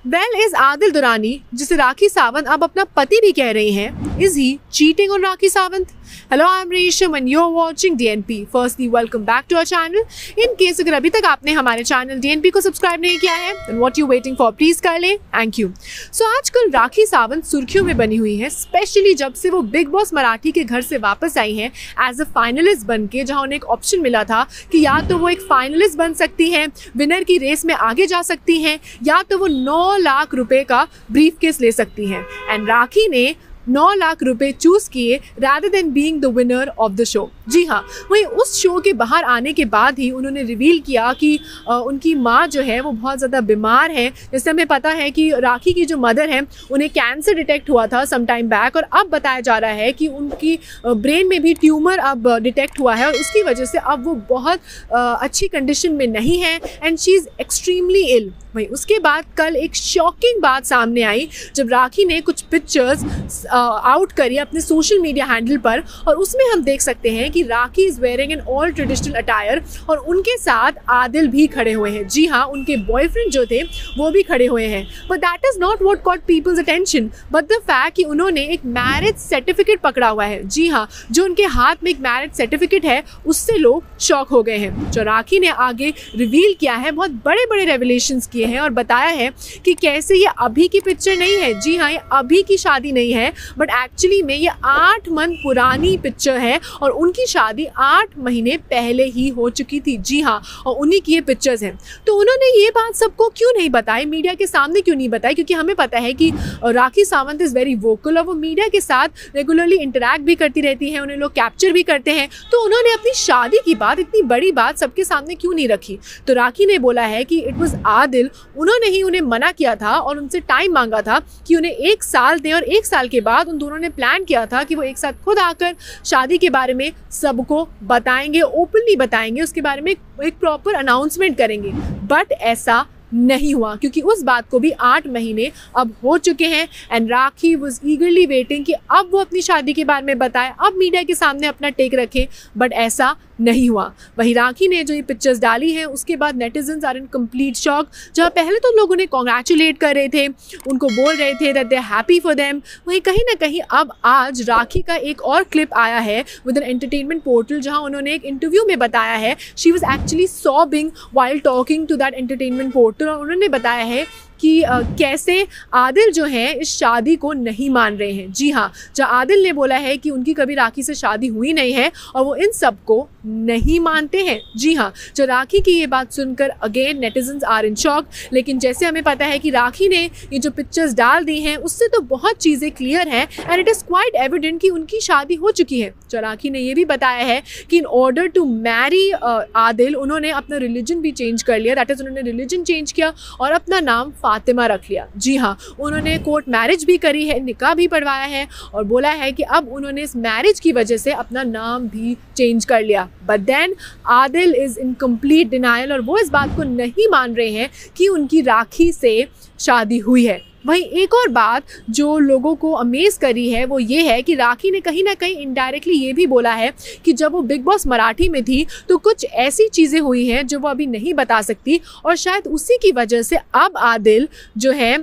Well is Adil Durrani, जिसे राखी सावंत अब अपना पति भी कह रही हैं, is he cheating on Rakhi Sawant? Hello, I'm Resham and you're watching DNP. Firstly, welcome back to our channel. In case अगर अभी तक आपने हमारे चैनल DNP को सब्सक्राइब नहीं किया है, then what you waiting for? Please कर लें. Thank you. So आजकल राखी सावंत सुर्खियों में बनी हुई है, स्पेशली जब से वो बिग बॉस मराठी के घर से वापस आई हैं एज अ फाइनलिस्ट बन के, जहाँ उन्हें एक ऑप्शन मिला था कि या तो वो एक फाइनलिस्ट बन सकती हैं, विनर की रेस में आगे जा सकती हैं, या तो वो 9 लाख रुपए का ब्रीफ केस ले सकती हैं. एंड राखी ने 9 लाख रुपए चूज किए rather than being the winner of the show. जी हाँ, वहीं उस शो के बाहर आने के बाद ही उन्होंने रिवील किया कि उनकी माँ जो है वो बहुत ज़्यादा बीमार है. जैसे हमें पता है कि राखी की जो मदर है उन्हें कैंसर डिटेक्ट हुआ था सम टाइम बैक, और अब बताया जा रहा है कि उनकी ब्रेन में भी ट्यूमर अब डिटेक्ट हुआ है, और उसकी वजह से अब वो बहुत अच्छी कंडीशन में नहीं है एंड शी इज़ एक्सट्रीमली इल. वहीं उसके बाद कल एक शॉकिंग बात सामने आई जब राखी ने कुछ पिक्चर्स आउट करी अपने सोशल मीडिया हैंडल पर, और उसमें हम देख सकते हैं कि Rakhi is wearing an all traditional attire और उनके साथ आदिल भी खड़े हुए हैं. जी हाँ, उनके बॉयफ्रेंड जो थे वो भी खड़े हुए हैं. But that is not what caught people's attention but the fact कि उन्होंने एक मैरिज सर्टिफिकेट पकड़ा हुआ है. जी हाँ, जो उनके हाथ में एक मैरिज सर्टिफिकेट है उससे लोग शॉक हो गए हैं. जो राखी ने आगे रिवील किया है, बहुत बड़े बड़े रेवलेशंस किए हैं और बताया है कि कैसे ये अभी की पिक्चर नहीं है. जी हाँ, ये अभी की शादी नहीं है, बट एक्चुअली में ये 8 मंथ पुरानी पिक्चर है और उनकी शादी 8 महीने पहले ही हो चुकी थी. जी हाँ, और उन्हीं की ये पिक्चर्स हैं. तो उन्होंने ये बात सबको क्यों नहीं बताई, मीडिया के सामने क्यों नहीं बताई? क्योंकि हमें पता है कि Rakhi Sawant is very vocal और वो मीडिया के साथ रेगुलरली इंटरैक्ट भी करती रहती हैं, उन्हें लोग कैप्चर भी करते हैं. तो उन्होंने अपनी शादी की बात, इतनी बड़ी बात सबके सामने क्यों नहीं रखी? तो राखी ने बोला है कि इट वॉज आदिल, उन्होंने ही उन्हें मना किया था और उनसे टाइम मांगा था कि उन्हें 1 साल दें, और 1 साल के बाद उन दोनों ने प्लान किया था कि वो एक साथ खुद आकर शादी के बारे में सबको बताएंगे, ओपनली बताएंगे, उसके बारे में एक प्रॉपर अनाउंसमेंट करेंगे. बट ऐसा नहीं हुआ क्योंकि उस बात को भी 8 महीने अब हो चुके हैं एंड राखी वाज ईगरली वेटिंग कि अब वो अपनी शादी के बारे में बताए, अब मीडिया के सामने अपना टेक रखे. बट ऐसा नहीं हुआ. वहीं राखी ने जो ये पिक्चर्स डाली हैं उसके बाद netizens are in complete shock. जहाँ पहले तो लोग उन्हें कॉन्ग्रेचुलेट कर रहे थे, उनको बोल रहे थे that they are happy for them, वहीं कहीं ना कहीं अब आज राखी का एक और क्लिप आया है विद एन एंटरटेनमेंट पोर्टल, जहाँ उन्होंने एक इंटरव्यू में बताया है she was actually sobbing while talking to that entertainment portal, और उन्होंने बताया है कि कैसे आदिल जो हैं इस शादी को नहीं मान रहे हैं. जी हाँ, जो आदिल ने बोला है कि उनकी कभी राखी से शादी हुई नहीं है और वो इन सब को नहीं मानते हैं. जी हाँ, जो राखी की ये बात सुनकर again netizens are in shock. लेकिन जैसे हमें पता है कि राखी ने ये जो पिक्चर्स डाल दी हैं उससे तो बहुत चीज़ें क्लियर हैं and it is quite evident कि उनकी शादी हो चुकी है. जो राखी ने ये भी बताया है कि in order to marry Adil उन्होंने अपना रिलीजन भी चेंज कर लिया, दैट इज़ उन्होंने रिलीजन चेंज किया और अपना नाम फातिमा रख लिया. जी हाँ, उन्होंने कोर्ट मैरिज भी करी है, निकाह भी पढ़वाया है और बोला है कि अब उन्होंने इस मैरिज की वजह से अपना नाम भी चेंज कर लिया. But then Adil is in complete denial और वो इस बात को नहीं मान रहे हैं कि उनकी राखी से शादी हुई है. वहीं एक और बात जो लोगों को अमेज़ करी है वो ये है कि राखी ने कहीं ना कहीं इनडायरेक्टली ये भी बोला है कि जब वो बिग बॉस मराठी में थी तो कुछ ऐसी चीज़ें हुई हैं जो वो अभी नहीं बता सकती, और शायद उसी की वजह से अब आदिल जो है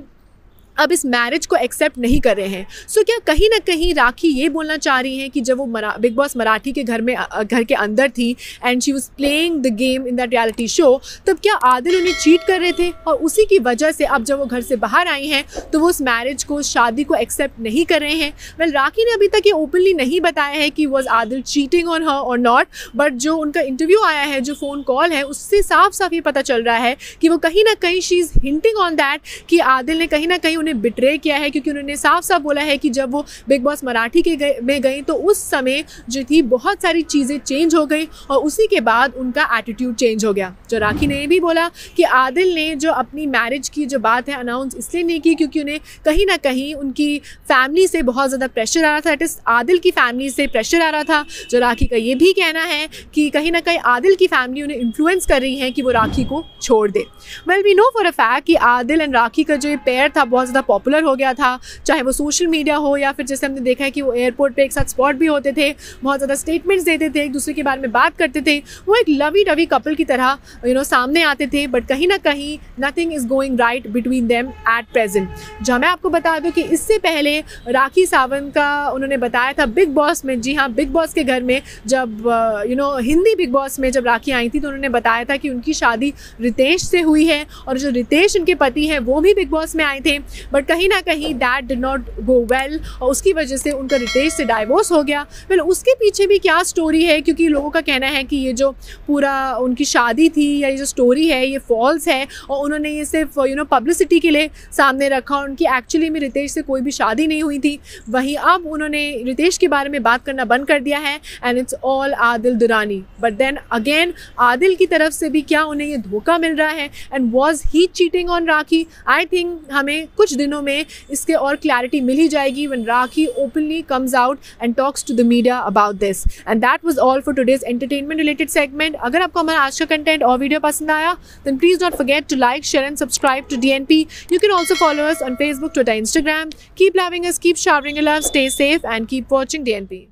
अब इस मैरिज को एक्सेप्ट नहीं कर रहे हैं. सो क्या कहीं ना कहीं राखी ये बोलना चाह रही हैं कि जब वो बिग बॉस मराठी के घर के अंदर थी and she was playing the game in that reality show, तब क्या आदिल उन्हें चीट कर रहे थे और उसी की वजह से अब जब वो घर से बाहर आई हैं तो वो उस मैरिज को, शादी को एक्सेप्ट नहीं कर रहे हैं? वेल, राखी ने अभी तक ये ओपनली नहीं बताया है कि was Adil cheating on her और नॉट, बट जो उनका इंटरव्यू आया है, जो फ़ोन कॉल है, उससे साफ साफ ये पता चल रहा है कि वो कहीं ना कहीं she is hinting on that कि आदिल ने कहीं ना कहीं उन्हें बिट्रे किया है, क्योंकि उन्होंने साफ साफ बोला है कि जब वो बिग बॉस मराठी में गई तो उस समय जो थी बहुत सारी चीज़ें चेंज हो गई और उसी के बाद उनका एटीट्यूड चेंज हो गया. जो राखी ने ये भी बोला कि आदिल ने जो अपनी मैरिज की जो बात है अनाउंस इसलिए नहीं की क्योंकि उन्हें कहीं ना कहीं उनकी फैमिली से बहुत ज़्यादा प्रेशर आ रहा था, इस आदिल की फैमिली से प्रेशर आ रहा था. जो राखी का ये भी कहना है कि कहीं ना कहीं आदिल की फैमिली उन्हें इन्फ्लुएंस कर रही है कि वो राखी को छोड़ दे. Well, we know for a fact कि आदिल एंड राखी का जो ये पेयर था बहुत ज़्यादा पॉपुलर हो गया था, चाहे वो सोशल मीडिया हो या फिर जैसे हमने देखा है कि वो एयरपोर्ट पे एक साथ स्पॉट भी होते थे, बहुत ज़्यादा स्टेटमेंट्स देते थे, एक दूसरे के बारे में बात करते थे, वो एक लवी डवी कपल की तरह सामने आते थे। बट कहीं ना कहीं nothing is going right between them at present. जहाँ मैं आपको बता दूँ कि इससे पहले राखी सावंत का उन्होंने बताया था बिग बॉस में, जी हाँ, बिग बॉस के घर में जब हिंदी बिग बॉस में जब राखी आई थी तो उन्होंने बताया था कि उनकी शादी रितेश से हुई है और जो रितेश उनके पति हैं वो भी बिग बॉस में आए थे। बट कहीं ना कहीं that did not go well और उसकी वजह से उनका रितेश से डाइवोर्स हो गया। फिर उसके पीछे भी क्या स्टोरी है, क्योंकि लोगों का कहना है कि ये जो पूरा उनकी शादी थी या ये जो स्टोरी है ये फॉल्स है और उन्होंने ये सिर्फ पब्लिसिटी के लिए सामने रखा। उनकी एक्चुअली में रितेश से कोई भी शादी नहीं हुई थी। वहीं अब उन्होंने रितेश के बारे में बात करना बंद कर दिया है and it's all Adil Durrani. But then again Adil की तरफ से भी क्या उन्हें ये धोखा मिल रहा है and was he cheating on rakhi? I think हमें कुछ दिनों में इसके और क्लैरिटी मिल ही जाएगी when Rakhi openly comes out and talks to the media about this. And that was all for today's entertainment related segment. अगर आपको हमारा आज का कंटेंट और वीडियो पसंद आया then please don't forget to like, share and subscribe to DNP. You can also follow us on Facebook, Twitter, Instagram. Keep loving us, keep showering your love, stay safe and keep watching DNP.